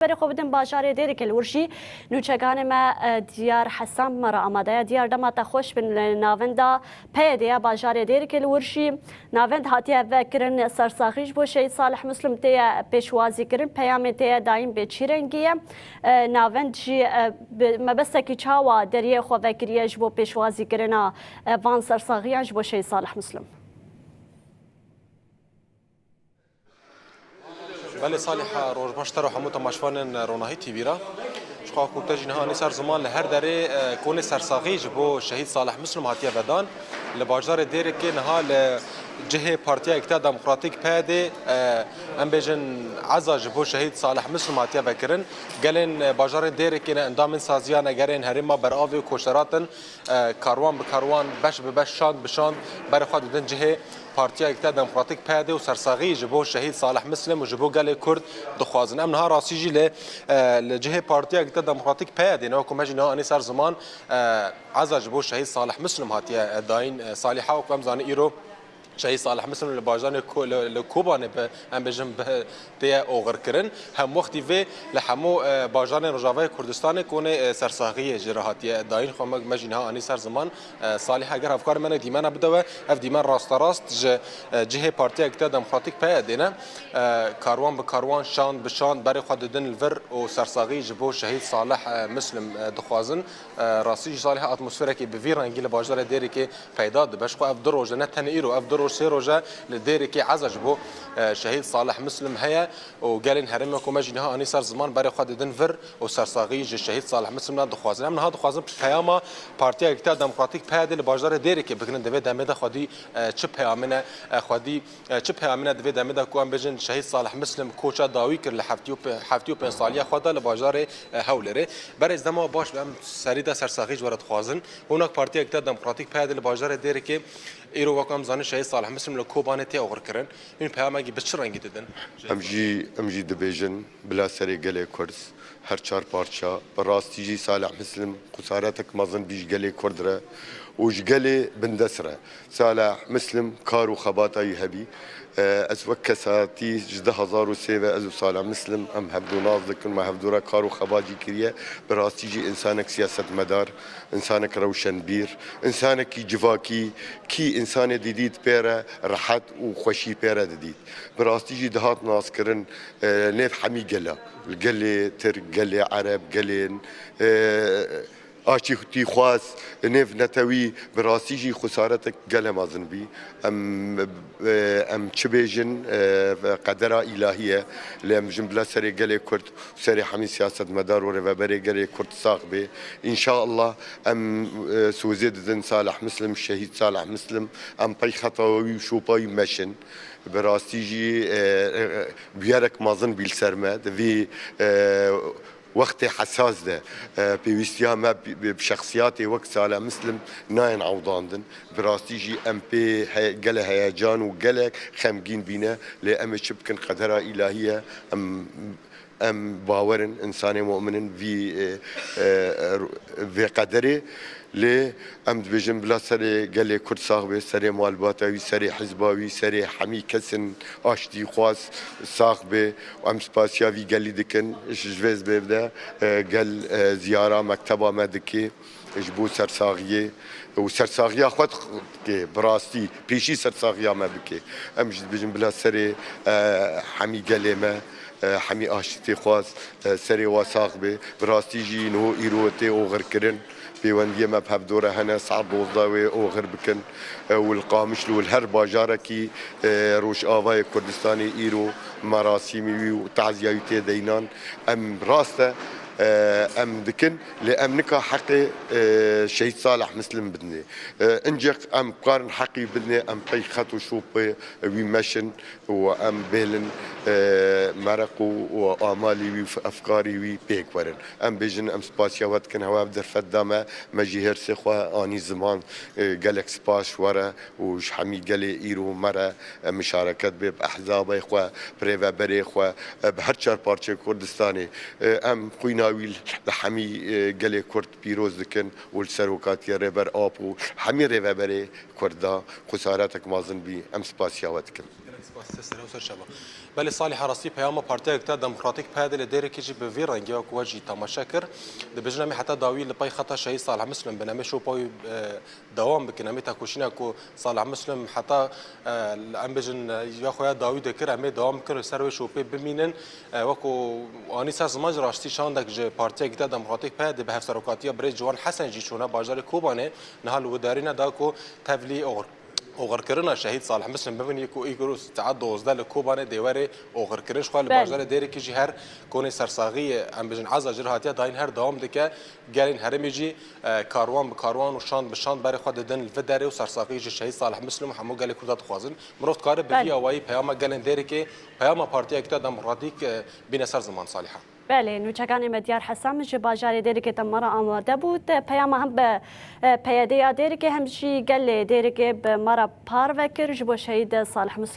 بری خوب بدن باجاری دیری که الورشی نوچگان ما دیار حسام مرا آماده دیار دم تا خوش بن ناوندا پیدا باجاری دیری که الورشی ناوند هاتیه و کرن سرساخیش بو شهید صالح مسلم تیا پیشوازی کرن پیام تیا دایم به چیرنگیه ناوند جی ما بس کی چاوا دریه خو وکریش بو پیشوازی کرنا وان سرساخیانش بو شهید صالح مسلم. بله صالح روز باشتر و همون تماشوان روناهی تیویرا شقا کوتا جنها نسر زمان لهر داره کون سرساقیج بو شهید صالح مسلم هاتیه بدان لباجدار دیره که نها لجهه پارتیا اکتا دموکراتیک پیده ام بیجن عزاج بو شهید صالح مسلم هاتیه بکرن گلن باجدار دیره که اندام سازیان اگرین هرما برآوی و کوشتراتن کاروان به کاروان بش به بش شاند به شاند برای خود دن جهه پارتیا اکتا دموکراتیک پیده و سرساقی جبو شهید صالح مسلم و جبو گل کرد دخوازن ام نها راسی جی لجهه پارتیا اکتا دموکراتیک پیده نه کو مجنه انی سر زمان عزا جبو شهید صالح مسلم هاتیه داین صالحه و کم زانه ایرو شهید صالح مسلم لباجان لکوبانه به ام بجم به تیا اوغر کرن هم وقتی و لحمو باجان رجاوی کردستان کونه سرساقی جراحتی داین خو مجنه انی سر زمان صالح اگر افکار من دیمن بده اف دیمن راست جهه پارتی اکتا دموکراتیک پیاده نه کاروان به کاروان شان به شان برای خود دن الور و سرساقی جبو شهید صالح مسلم دخوازن راستی صالح اتمسفره که به ویرانگی لباجدار دیری که پیدا بش خو اف دروج نه تنیرو اف دروج سه روزه لدیری که عزج بو شهید صالح مسلم هيا وقالين هرمه کو مجنها اني صار زمان برای خود دنفر و سرساقی شهید صالح مسلم دخوازن من هاد خوازم پیام پارتی اکتا دموکراتیک پیاده لباجدار دیری که بگن دوی دمه خودی چه پیامنه خودی چه پیامنه دوی دمه کو ام بجن شهید صالح مسلم کوچا داوی کر لحفتیو پن سالیه خدا لباجدار هولره برای زما باش بهم سریدا سرساقی ورد خوازن هناك پارتی اکتا دموکراتیک پیاده لباجدار دیری که ایرو وکم زانه شهید صالح مسلم لکوبانه تی اوغر کرن این پیامگی بچ رنگی ددن امجی دبیجن بلا سری گله کرد هر چهار پارچا براستی جی صالح مسلم خسارتك مازن بیش گله کردره وش گله بندسره صالح مسلم کارو خباطای هبی از وکساتی جده هزار و سه از صالح مسلم ام هفدو ناز دکن ما هفدو را کارو خباجی کریه براستی جی انسانك سیاست مدار انسانك روشن بیر انسانك جواکی کی انسان دیدید پیره راحت و خوشی پیره دیدید براستی جی دهات ناس کرن نیف حمی گله الگله ترک گله عرب گله آشتی ختی خواست نیف نتوی براستی خسارتك گله مازن بی ام چه بیجن قدر الهیه لام جنبلا سری گله کرد سری حمی سیاست مدار و رهبری گله کرد ساق به ان شاء الله ام سوزید دن صالح مسلم شهید صالح مسلم ام پی خطاوی شو پای مشن براستی بیارک مازن بیل سرمد وی وقت حساس ده بيوستيها ما بشخصياتي وقت صالح مسلم ناين عوضاندن براستيجي ام بي قال هيجان وقال خمجين بينا لأم شبكن قدرها إلهية ام باورن انسان مؤمن في قدره لی ام بجن بلا سری گله کرد ساخته سری مالباتوی سری حزباوی سری حمی کسن آشتی خواست ساخته و ام سپاسیاوی گلی دکن جوز ببده گل زیاره مکتبا مدکی جبو سرساغیه و سرساغیه خود که براستی پیشی سرساغیه ما بکی ام بجن بلا سری حمی گله ما حمی آشتی خواست سری واساق به براستی جی نو ایروته اوغر کرن بيونديه ما بهب دوره هنا صعب وضاوي او غربكن والقامش والهر باجاركي روش آوای كردستاني ايرو مراسيمي وتعزياتي دينان ام راسته ام دكن لامنك حقي شهيد صالح مسلم بدني انجق ام قارن حقي بدني ام قي خطو شوبي ويمشن وام بيلن مرق وامالي وافكاري وي بيك ورن ام بيجن ام سباسيا واتكن هوا بدر فدامه مجيهر سخوا اني زمان جالك سباش ورا وش حمي جالي ايرو مرا مشاركات باحزاب اخوا بريفا بري اخوا بهرشار بارتشي كردستاني ام قينا ويل حمي جالي كرد بيروز دكن والسروكات يا ريبر اب وحمي ريفا بري كردا خساراتك مازن بي ام سباسيا واتكن سر وسر شبا بله صالح راستی پیام پارتی تا دموکراتیک پاد له دیر کی به وی رنگی او کوجی تماشا کر د بجنمی حتی داوی لپای خطا شهید صالح مسلم بنامه شو پای دوام بکنامی تا کوشینا کو صالح مسلم حتی ام بجن یا خویا داوی دکر ام دوام کر سر شو پی بمینن وکو آنی ساز ماج راستی شاندک ج پارتی تا دموکراتیک پاد به هفسروکاتیا برای جوان حسن جی شونه بازار کوبانه نهال ودارینه دا کو تبلی اور اوغرکرنا شهید صالح مسلم ببینی کو ایگروس تعدد وزدل کوبانه دیواره اوغرکرش خال بازار دیری کی جهر کونه سرساغی ام بجن عزا جرهاتیا داین هر دوام دکه گالین هرمیجی کاروان به کاروان و شان به شان برای خود دن الفداری و سرساغی شهید صالح مسلم همو گال کردات خوازن مروت کار به وی اوای پیام گالین دیری کی پیام پارتی اکتا دموکراتیک بین سر زمان صالحه بله نوچگان مدیار حسن مش باجار دیری که تمرا آماده بود پیام هم به پیاده دیری که همشی گل دیری که به مرا پار وکر جبو شهید صالح مسلم